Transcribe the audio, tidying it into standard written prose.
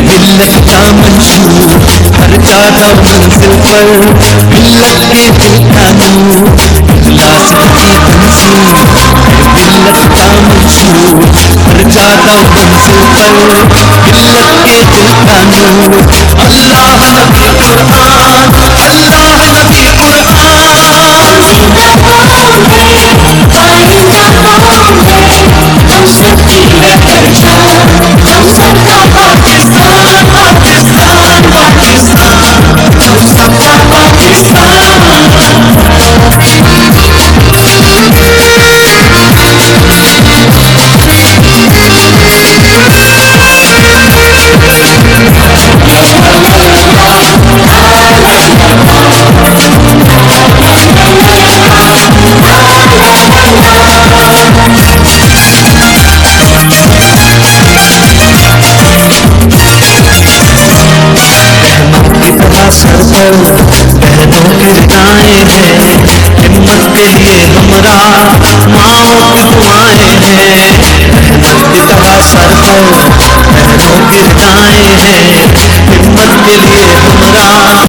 मिल्लत का मंशूर हर जाता मंजिल पर मिल्लत के दिल का नूर इखलास की तंजीम मिल्लत का मंशूर हर जाता मंजिल पर मिल्लत के दिल का नूर अल्लाह नबी कुरान अल्लाह नबी सर पर बहनों की रिदाएं हैं हिम्मत के लिए हमरा माओ की दुआएं हैं रहमत की दवा सर पर बहनों की रिदाएं हैं